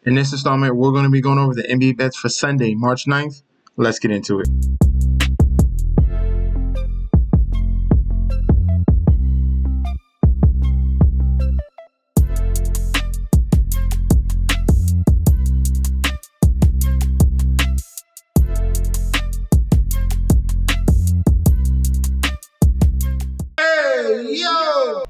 In this installment, we're going to be going over the NBA bets for Sunday, March 9th. Let's get into it.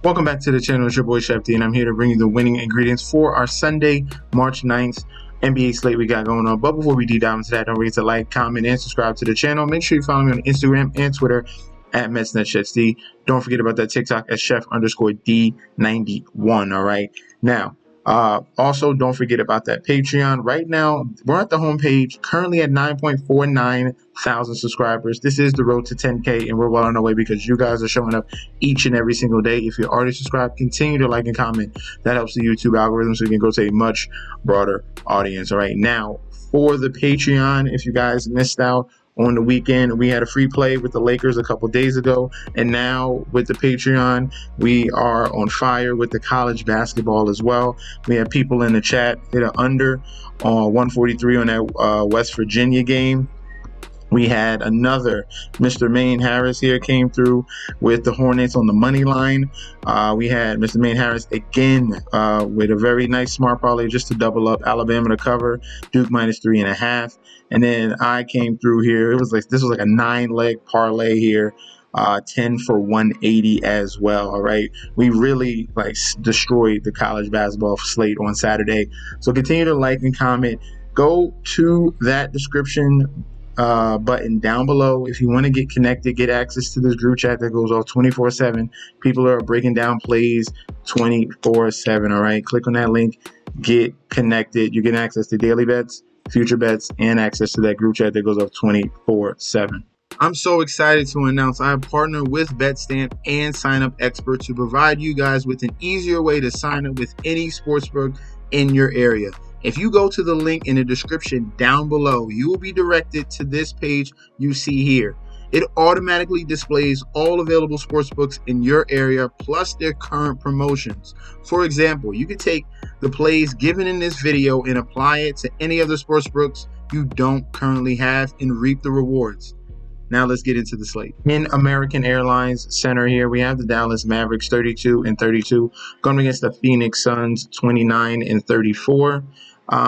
Welcome back to the channel. It's your boy Chef D, and I'm here to bring you the winning ingredients for our Sunday, March 9th NBA slate we got going on. But before we deep dive into that, don't forget to like, comment, and subscribe to the channel. Make sure you follow me on Instagram and Twitter at MetsNetChefD. Don't forget about that TikTok at Chef_D91. All right. Now, also, don't forget about that Patreon. Right now, we're at the homepage, currently at 9.49 thousand subscribers. This is the road to 10K, and we're well on our way because you guys are showing up each and every single day. If you're already subscribed, continue to like and comment. That helps the YouTube algorithm so you can go to a much broader audience. All right, now for the Patreon, if you guys missed out on the weekend, we had a free play with the Lakers a couple days ago, and now with the Patreon, we are on fire with the college basketball as well. We have people in the chat hit an under on 143 on that West Virginia game. We had another Mr. Maine Harris here came through with the Hornets on the money line. We had Mr. Maine Harris again with a very nice smart parlay just to double up Alabama to cover, Duke -3.5. And then I came through here. This was like a 9-leg parlay here. 10 for 180 as well. All right, we really destroyed the college basketball slate on Saturday. So continue to like and comment. Go to that description button down below if you want to get connected, get access to this group chat that goes off 24/7. People are breaking down plays 24/7. All right, click on that link, get connected. You get access to daily bets, future bets, and access to that group chat that goes off 24/7. I'm so excited to announce I have partnered with Betstamp and SIGNUP Expert to provide you guys with an easier way to sign up with any sportsbook in your area. If you go to the link in the description down below, you will be directed to this page you see here. It automatically displays all available sportsbooks in your area plus their current promotions. For example, you could take the plays given in this video and apply it to any other sportsbooks you don't currently have and reap the rewards. Now let's get into the slate. In American Airlines Center here, we have the Dallas Mavericks 32-32 going against the Phoenix Suns 29-34.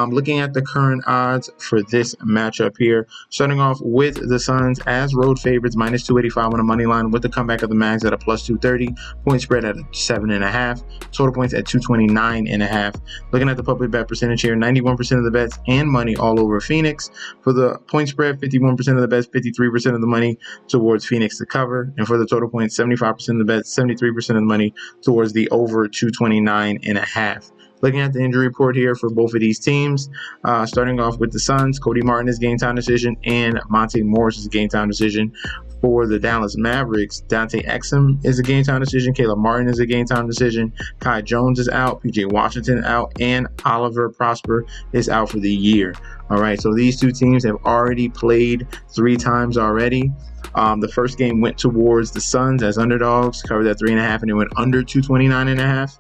Looking at the current odds for this matchup here, starting off with the Suns as road favorites, -285 on the money line with the comeback of the Mags at a +230, point spread at a 7.5, total points at 229.5. Looking at the public bet percentage here, 91% of the bets and money all over Phoenix. For the point spread, 51% of the bets, 53% of the money towards Phoenix to cover. And for the total points, 75% of the bets, 73% of the money towards the over 229.5. Looking at the injury report here for both of these teams, starting off with the Suns, Cody Martin is game time decision and Monte Morris is a game time decision. For the Dallas Mavericks, Dante Exum is a game time decision, Caleb Martin is a game time decision, Kai Jones is out, PJ Washington out, and Oliver Prosper is out for the year. All right, so these two teams have already played 3 times already. The first game went towards the Suns as underdogs, covered that 3.5, and it went under 229.5.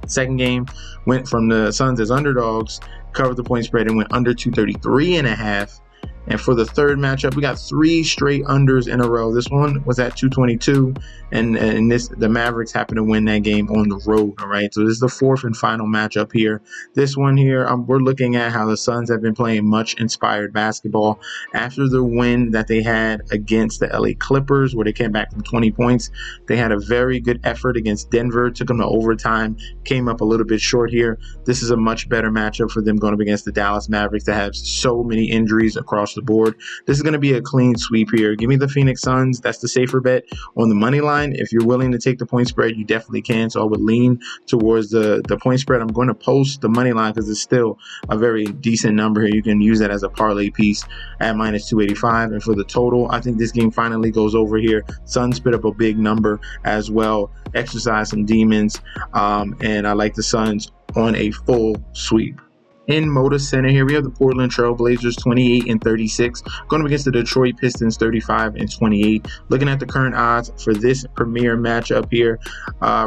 Second game went from the Suns as underdogs, covered the point spread, and went under 233.5. And for the third matchup, we got 3 straight unders in a row. This one was at 222, and the Mavericks happened to win that game on the road. All right, so this is the 4th and final matchup here. This one here, we're looking at how the Suns have been playing much inspired basketball after the win that they had against the LA Clippers, where they came back from 20 points. They had a very good effort against Denver, took them to overtime, came up a little bit short here. This is a much better matchup for them going up against the Dallas Mavericks that have so many injuries across the board. This is going to be a clean sweep here. Give me the Phoenix Suns. That's the safer bet on the money line. If you're willing to take the point spread, you definitely can. So I would lean towards the point spread. I'm going to post the money line because it's still a very decent number here. You can use that as a parlay piece at -285. And for the total, I think this game finally goes over here. Suns spit up a big number as well. Exercise some demons. And I like the Suns on a full sweep. In Moda Center here, we have the Portland Trail Blazers 28-36 going up against the Detroit Pistons 35-28. Looking at the current odds for this premier matchup here,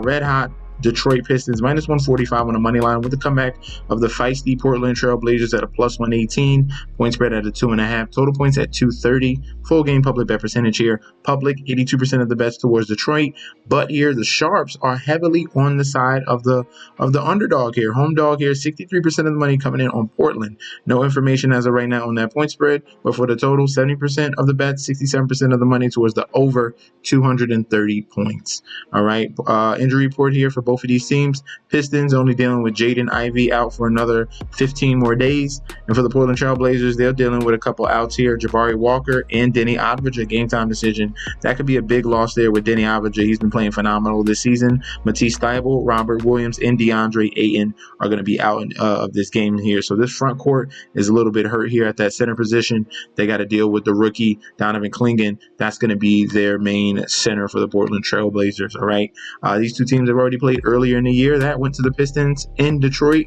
red hot Detroit Pistons minus 145 on the money line with the comeback of the feisty Portland Trail Blazers at a plus 118, point spread at a 2.5, total points at 230, full game public bet percentage here. Public 82% of the bets towards Detroit, but here the sharps are heavily on the side of the underdog here. Home dog here, 63% of the money coming in on Portland. No information as of right now on that point spread, but for the total, 70% of the bets, 67% of the money towards the over 230 points. All right, injury report here for both of these teams. Pistons only dealing with Jaden Ivey out for another 15 more days, and for the Portland Trail Blazers, they're dealing with a couple outs here. Jabari Walker and Denny Avdija, game time decision. That could be a big loss there with Denny Avdija. He's been playing phenomenal this season. Matisse Thybulle, Robert Williams, and DeAndre Ayton are going to be out of this game here. So this front court is a little bit hurt here at that center position. They got to deal with the rookie Donovan Clingan. That's going to be their main center for the Portland Trail Blazers. All right. These two teams have already played earlier in the year. That went to the Pistons in Detroit.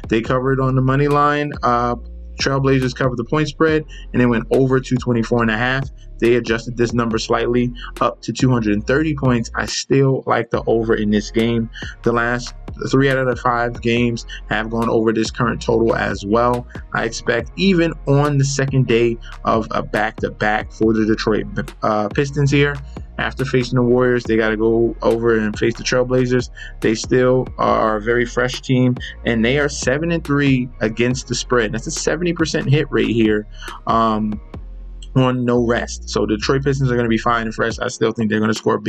They covered on the money line. Trailblazers covered the point spread, and they went over 224.5. They adjusted this number slightly up to 230 points. I still like the over in this game. The last 3 out of the 5 games have gone over this current total as well. I expect even on the second day of a back-to-back for the Detroit Pistons here, after facing the Warriors, they got to go over and face the Trailblazers. They still are a very fresh team, and they are 7-3 against the spread. That's a 70% hit rate here on no rest. So the Detroit Pistons are going to be fine and fresh. I still think they're going to score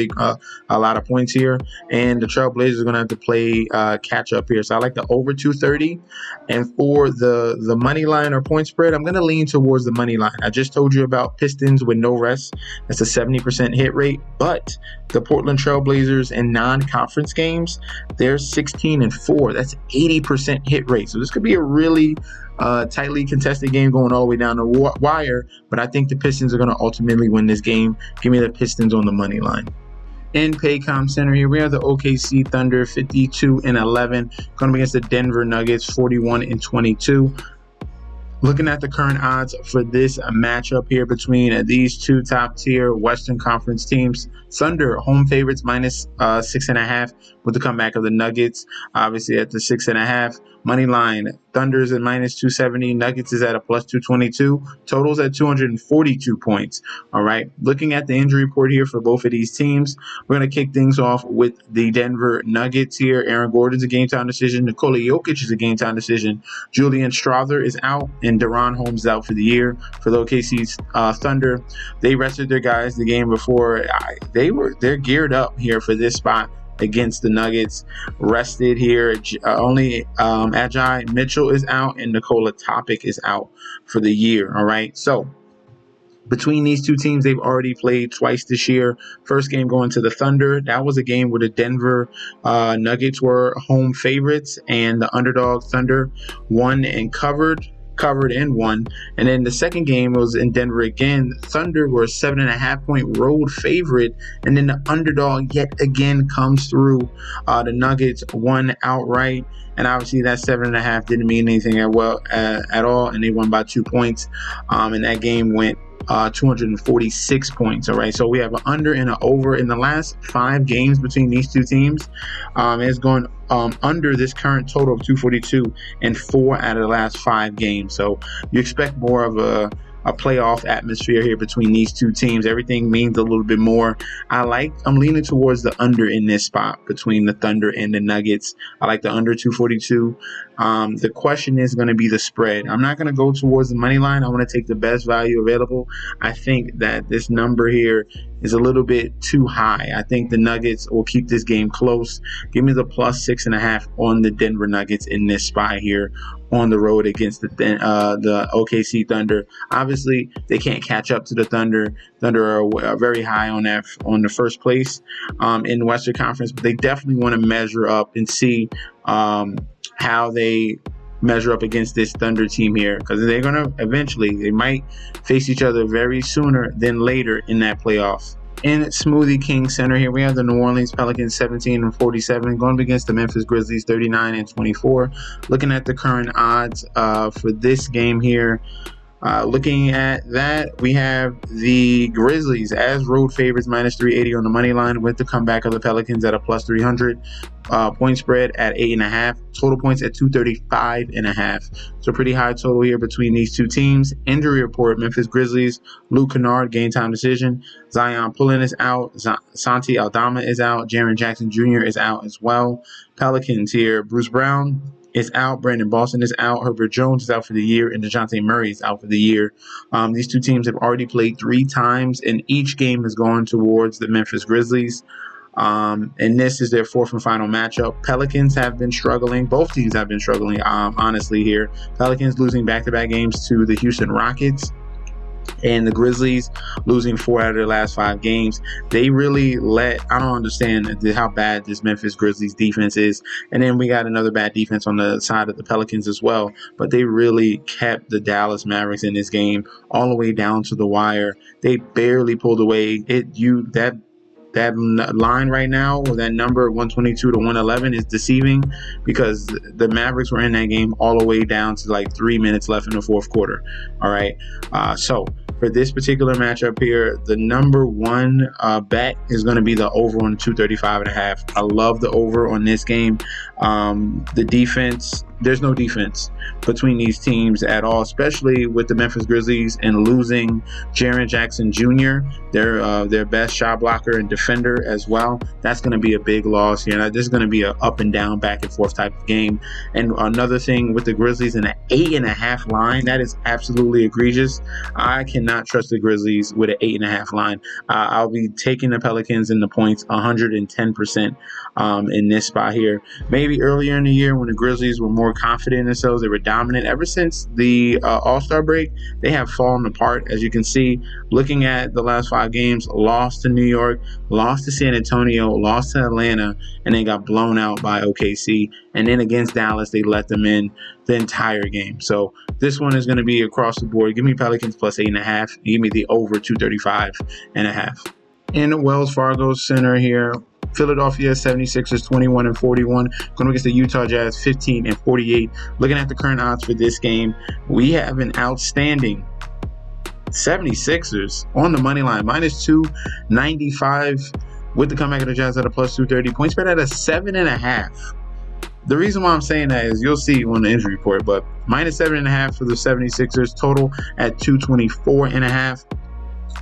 a lot of points here, and the Trailblazers are going to have to play catch up here. So I like the over 230, and for the money line or point spread, I'm going to lean towards the money line. I just told you about Pistons with no rest. That's a 70% hit rate, but the Portland Trailblazers in non-conference games, they're 16-4. That's 80% hit rate. So this could be a really tightly contested game going all the way down the wire, but I think the Pistons are going to ultimately win this game. Give me the Pistons on the money line. In Paycom Center here, we have the OKC Thunder 52-11 going up against the Denver Nuggets 41-22. Looking at the current odds for this matchup here between these two top-tier Western Conference teams, Thunder home favorites minus 6.5 with the comeback of the Nuggets. Obviously at the 6.5 money line, Thunder's at minus 270, Nuggets is at a plus 222, totals at 242 points. All right, looking at the injury report here for both of these teams, we're going to kick things off with the Denver Nuggets here. Aaron Gordon's a game time decision. Nikola Jokic is a game time decision. Julian Strawther is out, and De'Ron Holmes is out for the year. For the OKC Thunder, they rested their guys the game before. They're geared up here for this spot against the Nuggets. Rested here. Only Ajay Mitchell is out, and Nikola Topic is out for the year. All right, so between these two teams, they've already played twice this year. First game going to the Thunder. That was a game where the Denver Nuggets were home favorites, and the underdog Thunder won and covered and won. And then the second game was in Denver again. Thunder were a 7.5-point road favorite, and then the underdog yet again comes through. The Nuggets won outright, and obviously that 7.5 didn't mean anything at all, and they won by 2 points. And that game went 246 points. All right, so we have an under and an over in the last 5 games between these two teams. It's gone under this current total of 242 in 4 out of the last 5 games. So you expect more of a playoff atmosphere here between these two teams. Everything means a little bit more. I'm leaning towards the under in this spot between the Thunder and the Nuggets. I like the under 242. The question is going to be the spread. I'm not going to go towards the money line. I want to take the best value available. I think that this number here is a little bit too high. I think the Nuggets will keep this game close. Give me the plus 6.5 on the Denver Nuggets in this spot here on the road against the OKC Thunder. Obviously, they can't catch up to the Thunder. Thunder are very high on the first place in the Western Conference, but they definitely want to measure up and see how they measure up against this Thunder team here, because they're going to they might face each other very sooner than later in that playoff. In Smoothie King Center here, we have the New Orleans Pelicans 17-47 going up against the Memphis Grizzlies 39-24. Looking at the current odds for this game here, Looking at that, we have the Grizzlies as road favorites, minus 380 on the money line, with the comeback of the Pelicans at a plus 300. Point spread at 8.5. Total points at 235.5. So pretty high total here between these two teams. Injury report: Memphis Grizzlies, Luke Kennard, game time decision. Zion Pullen is out. Santi Aldama is out. Jaren Jackson Jr. is out as well. Pelicans here: Bruce Brown is out. Brandon Boston is out. Herbert Jones is out for the year. And DeJounte Murray is out for the year. These two teams have already played 3 times, and each game has gone towards the Memphis Grizzlies. And this is their 4th and final matchup. Pelicans have been struggling. Both teams have been struggling, honestly, here. Pelicans losing back-to-back games to the Houston Rockets, and the Grizzlies losing 4 out of their last 5 games. They really I don't understand how bad this Memphis Grizzlies defense is. And then we got another bad defense on the side of the Pelicans as well. But they really kept the Dallas Mavericks in this game all the way down to the wire. They barely pulled away. That line right now, or that number 122 to 111, is deceiving, because the Mavericks were in that game all the way down to like 3 minutes left in the 4th quarter. All right. So for this particular matchup here, the number one bet is going to be the over on 235.5. I love the over on this game. The defense, there's no defense between these teams at all, especially with the Memphis Grizzlies and losing Jaren Jackson Jr., their best shot blocker and defender as well. That's going to be a big loss here. This is going to be an up and down, back and forth type of game. And another thing with the Grizzlies, in an 8.5 line, that is absolutely egregious. I cannot trust the Grizzlies with an 8.5 line. I'll be taking the Pelicans in the points 110% in this spot here. Maybe earlier in the year when the Grizzlies were more confident in themselves, they were dominant. Ever since the All-Star break, they have fallen apart. As you can see, looking at the last 5 games, lost to New York, lost to San Antonio, lost to Atlanta, and then got blown out by OKC. And then against Dallas, they let them in the entire game. So this one is going to be across the board. Give me Pelicans plus 8.5. Give me the over 235.5. In Wells Fargo Center here, Philadelphia 76ers 21-41 going against the Utah Jazz 15-48. Looking at the current odds for this game, we have an outstanding 76ers on the money line, minus 295, with the comeback of the Jazz at a plus 230. Point spread at a 7.5. The reason why I'm saying that is you'll see on the injury report, but minus 7.5 for the 76ers, total at 224.5.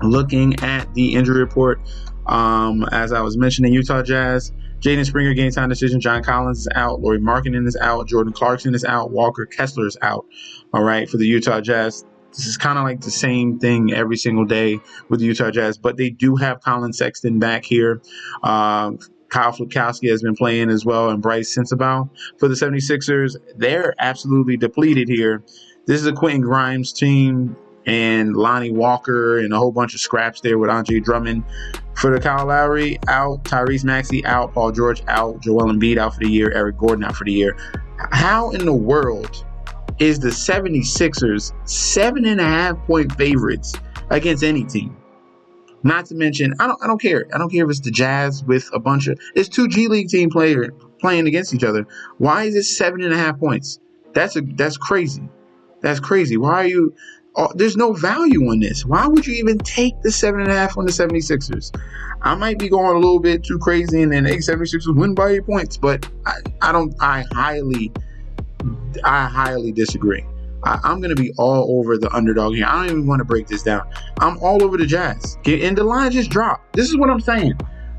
Looking at the injury report, as I was mentioning, Utah Jazz, Jaden Springer game time decision, John Collins is out, Lauri Markkanen is out, Jordan Clarkson is out, Walker Kessler is out. All right, for the Utah Jazz. This is kind of like the same thing every single day with the Utah Jazz, but they do have Colin Sexton back here. Kyle Flukowski has been playing as well, and Bryce Sensabaugh. For the 76ers, they're absolutely depleted here. This is a Quentin Grimes team and Lonnie Walker and a whole bunch of scraps there with Andre Drummond. For the Kyle Lowry, out. Tyrese Maxey, out. Paul George, out. Joel Embiid, out for the year. Eric Gordon, out for the year. How in the world is the 76ers 7.5 point favorites against any team? Not to mention, I don't care. I don't care if it's the Jazz with a bunch of, it's 2 G League team players playing against each other. Why is it 7.5 points? That's crazy. That's crazy. Why are you? There's no value on this. Why would you even take the 7.5 on the 76ers? I might be going a little bit too crazy, and then 76ers win by 8 points, but I highly disagree. I'm going to be all over the underdog here. I don't even want to break this down. I'm all over the Jazz. And the line just dropped. This is what I'm saying.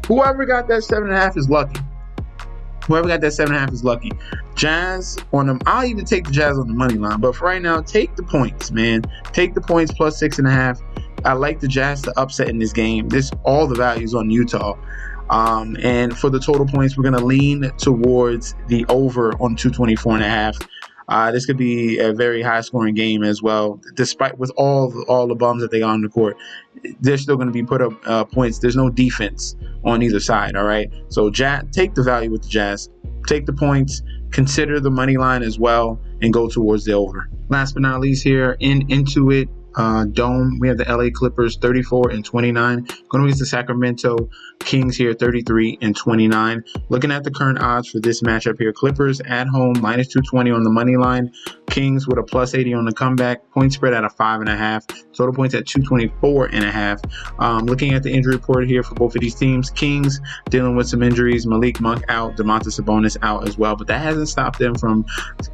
Whoever got that 7.5 is lucky. Whoever got that 7.5 is lucky. Jazz on them. I'll even take the Jazz on the money line. But for right now, take the points, man. Take the points plus 6.5. I like the Jazz to upset in this game. All the values on Utah. And for the total points, we're going to lean towards the over on 224.5. This could be a very high-scoring game as well. Despite with all the bums that they got on the court, they're still going to be put up points. There's no defense on either side. All right, so take the value with the Jazz, take the points, consider the money line as well, and go towards the over. Last but not least, here into it. Dome, we have the LA Clippers 34-29 going against the Sacramento Kings here 33-29. Looking at the current odds for this matchup here, Clippers at home minus 220 on the money line, Kings with a +80 on the comeback. Point spread at a 5.5. Total points at 224.5. Looking at the injury report here for both of these teams, Kings dealing with some injuries. Malik Monk out, Domantas Sabonis out as well, but that hasn't stopped them from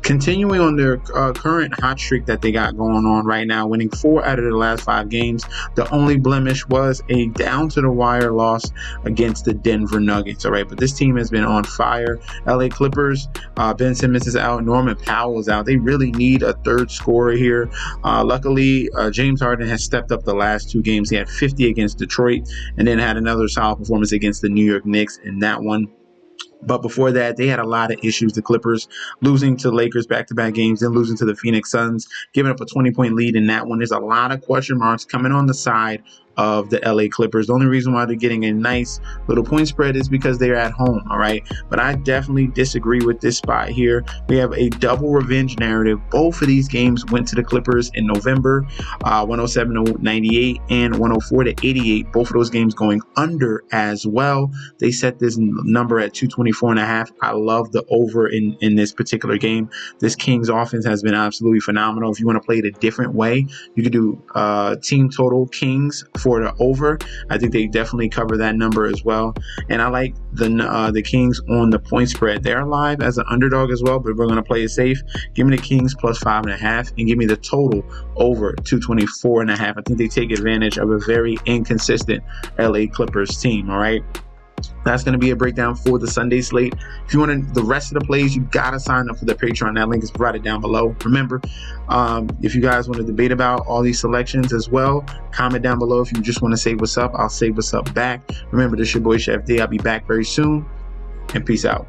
continuing on their current hot streak that they got going on right now, winning 4 out of the last 5 games. The only blemish was a down-to-the-wire loss against the Denver Nuggets, all right? But this team has been on fire. LA Clippers, Ben Simmons is out, Norman Powell is out. They really need a third scorer here. Luckily, James Harden has stepped up the last 2 games. He had 50 against Detroit and then had another solid performance against the New York Knicks in that one. But before that, they had a lot of issues. The Clippers losing to Lakers back-to-back games, then losing to the Phoenix Suns, giving up a 20-point lead in that one. There's a lot of question marks coming on the side of the LA Clippers. The only reason why they're getting a nice little point spread is because they're at home, all right? But I definitely disagree with this spot here. We have a double revenge narrative. Both of these games went to the Clippers in November, 107-98 and 104-88. Both of those games going under as well. They set this number at 224.5. I love the over in this particular game. This Kings offense has been absolutely phenomenal. If you want to play it a different way, you could do team total Kings for the over. I think they definitely cover that number as well. And I like the Kings on the point spread. They're live as an underdog as well, but we're going to play it safe. Give me the Kings +5.5 and give me the total over 224.5. I think they take advantage of a very inconsistent LA Clippers team, all right? That's going to be a breakdown for the Sunday slate. If you want the rest of the plays, you got to sign up for the Patreon. That link is provided down below. Remember, if you guys want to debate about all these selections as well, comment down below. If you just want to say what's up, I'll say what's up back. Remember, this is your boy Chef D. I'll be back very soon, and peace out.